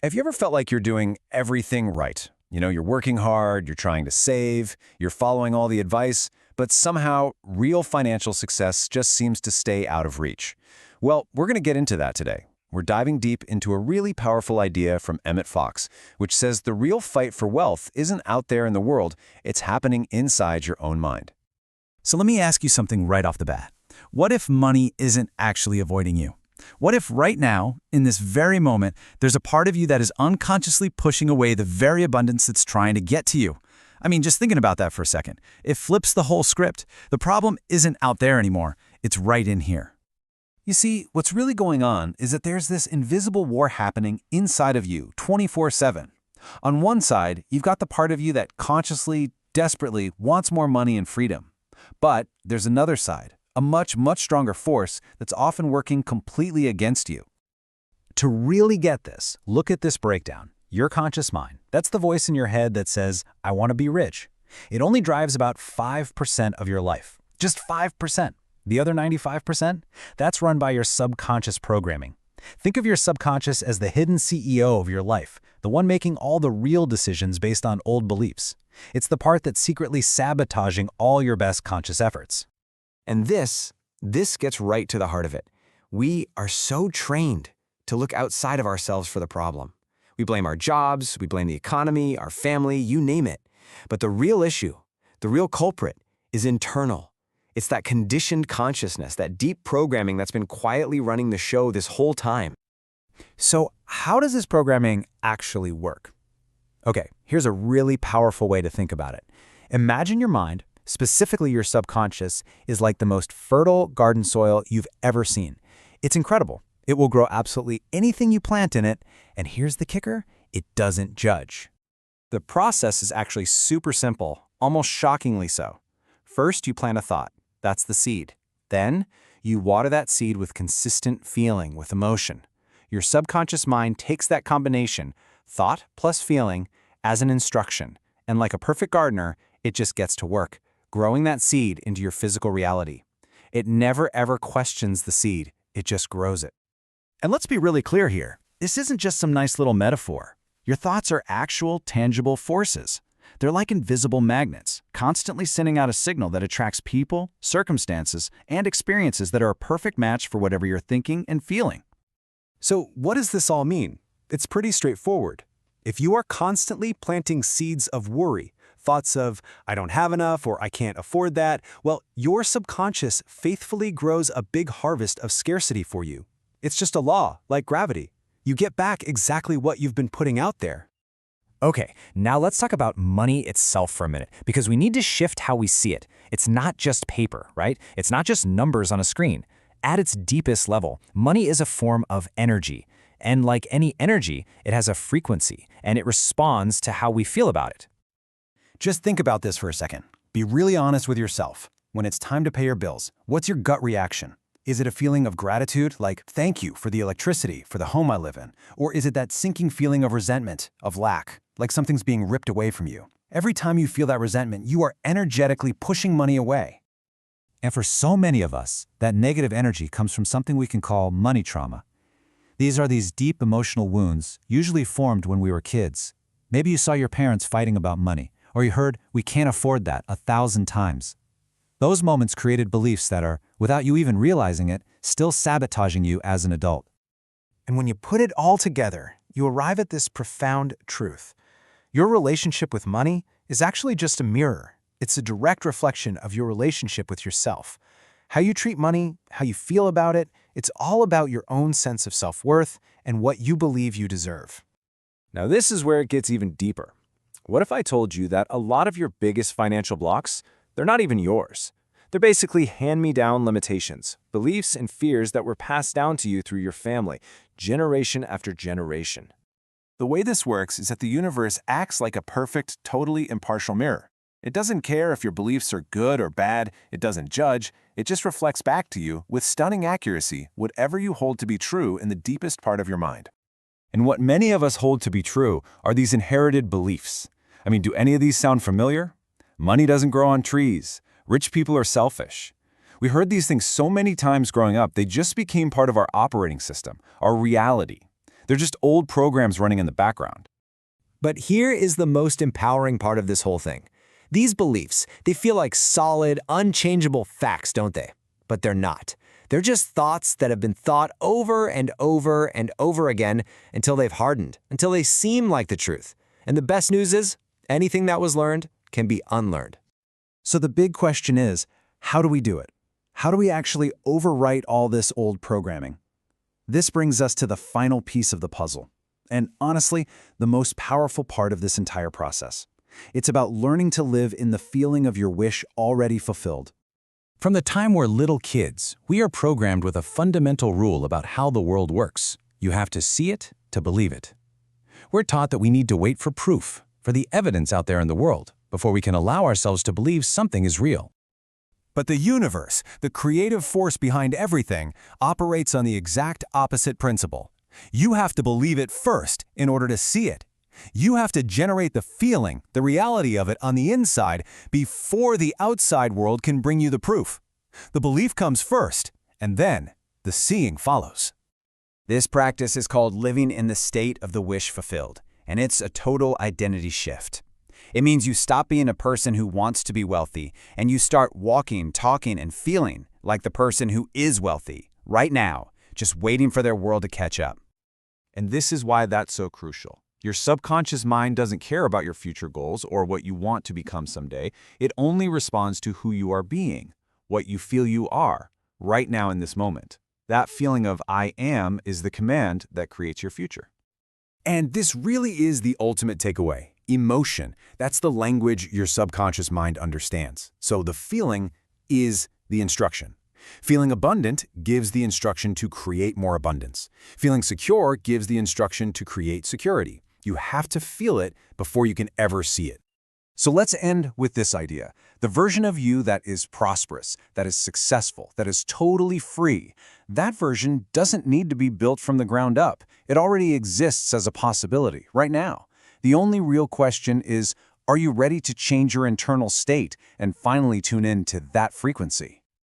Have you ever felt like you're doing everything right? You're working hard, you're trying to save, you're following all the advice, but somehow real financial success just seems to stay out of reach. Well, we're going to get into that today. We're diving deep into a really powerful idea from Emmett Fox, which says the real fight for wealth isn't out there in the world, it's happening inside your own mind. So let me ask you something right off the bat. What if money isn't actually avoiding you? What if right now, in this very moment, there's a part of you that is unconsciously pushing away the very abundance that's trying to get to you? I mean, just thinking about that for a second. It flips the whole script. The problem isn't out there anymore. It's right in here. You see, what's really going on is that there's this invisible war happening inside of you 24/7. On one side, you've got the part of you that consciously, desperately wants more money and freedom. But there's another side, a much, much stronger force that's often working completely against you. To really get this, look at this breakdown. Your conscious mind, that's the voice in your head that says, I want to be rich. It only drives about 5% of your life. Just 5%. The other 95%? That's run by your subconscious programming. Think of your subconscious as the hidden CEO of your life, the one making all the real decisions based on old beliefs. It's the part that's secretly sabotaging all your best conscious efforts. And this gets right to the heart of it. We are so trained to look outside of ourselves for the problem. We blame our jobs, we blame the economy, our family, you name it. But the real issue, the real culprit, is internal. It's that conditioned consciousness, that deep programming that's been quietly running the show this whole time. So how does this programming actually work? Okay, here's a really powerful way to think about it. Imagine your mind, specifically your subconscious, is like the most fertile garden soil you've ever seen. It's incredible. It will grow absolutely anything you plant in it, and here's the kicker, it doesn't judge. The process is actually super simple, almost shockingly so. First, you plant a thought. That's the seed. Then, you water that seed with consistent feeling, with emotion. Your subconscious mind takes that combination, thought plus feeling, as an instruction, and like a perfect gardener, it just gets to work, growing that seed into your physical reality. It never ever questions the seed, it just grows it. And let's be really clear here. This isn't just some nice little metaphor. Your thoughts are actual, tangible forces. They're like invisible magnets, constantly sending out a signal that attracts people, circumstances, and experiences that are a perfect match for whatever you're thinking and feeling. So what does this all mean? It's pretty straightforward. If you are constantly planting seeds of worry, thoughts of, I don't have enough or I can't afford that, well, your subconscious faithfully grows a big harvest of scarcity for you. It's just a law, like gravity. You get back exactly what you've been putting out there. Okay, now let's talk about money itself for a minute, because we need to shift how we see it. It's not just paper, right? It's not just numbers on a screen. At its deepest level, money is a form of energy. And like any energy, it has a frequency, and it responds to how we feel about it. Just think about this for a second. Be really honest with yourself. When it's time to pay your bills, what's your gut reaction? Is it a feeling of gratitude, like thank you for the electricity, for the home I live in? Or is it that sinking feeling of resentment, of lack, like something's being ripped away from you? Every time you feel that resentment, you are energetically pushing money away. And for so many of us, that negative energy comes from something we can call money trauma. These are these deep emotional wounds, usually formed when we were kids. Maybe you saw your parents fighting about money, or you heard, we can't afford that 1,000 times. Those moments created beliefs that are, without you even realizing it, still sabotaging you as an adult. And when you put it all together, you arrive at this profound truth. Your relationship with money is actually just a mirror. It's a direct reflection of your relationship with yourself. How you treat money, how you feel about it, it's all about your own sense of self-worth and what you believe you deserve. Now this is where it gets even deeper. What if I told you that a lot of your biggest financial blocks, they're not even yours? They're basically hand-me-down limitations, beliefs and fears that were passed down to you through your family, generation after generation. The way this works is that the universe acts like a perfect, totally impartial mirror. It doesn't care if your beliefs are good or bad, it doesn't judge, it just reflects back to you with stunning accuracy whatever you hold to be true in the deepest part of your mind. And what many of us hold to be true are these inherited beliefs. I mean, do any of these sound familiar? Money doesn't grow on trees. Rich people are selfish. We heard these things so many times growing up, they just became part of our operating system, our reality. They're just old programs running in the background. But here is the most empowering part of this whole thing. These beliefs, they feel like solid, unchangeable facts, don't they? But they're not. They're just thoughts that have been thought over and over and over again until they've hardened, until they seem like the truth. And the best news is, anything that was learned can be unlearned. So the big question is, how do we do it? How do we actually overwrite all this old programming? This brings us to the final piece of the puzzle. And honestly, the most powerful part of this entire process. It's about learning to live in the feeling of your wish already fulfilled. From the time we're little kids, we are programmed with a fundamental rule about how the world works. You have to see it to believe it. We're taught that we need to wait for proof, for the evidence out there in the world, before we can allow ourselves to believe something is real. But the universe, the creative force behind everything, operates on the exact opposite principle. You have to believe it first in order to see it. You have to generate the feeling, the reality of it on the inside before the outside world can bring you the proof. The belief comes first, and then the seeing follows. This practice is called living in the state of the wish fulfilled, and it's a total identity shift. It means you stop being a person who wants to be wealthy, and you start walking, talking, and feeling like the person who is wealthy, right now, just waiting for their world to catch up. And this is why that's so crucial. Your subconscious mind doesn't care about your future goals or what you want to become someday. It only responds to who you are being, what you feel you are, right now in this moment. That feeling of I am is the command that creates your future. And this really is the ultimate takeaway. Emotion, that's the language your subconscious mind understands. So the feeling is the instruction. Feeling abundant gives the instruction to create more abundance. Feeling secure gives the instruction to create security. You have to feel it before you can ever see it. So let's end with this idea. The version of you that is prosperous, that is successful, that is totally free, that version doesn't need to be built from the ground up. It already exists as a possibility right now. The only real question is, are you ready to change your internal state and finally tune in to that frequency?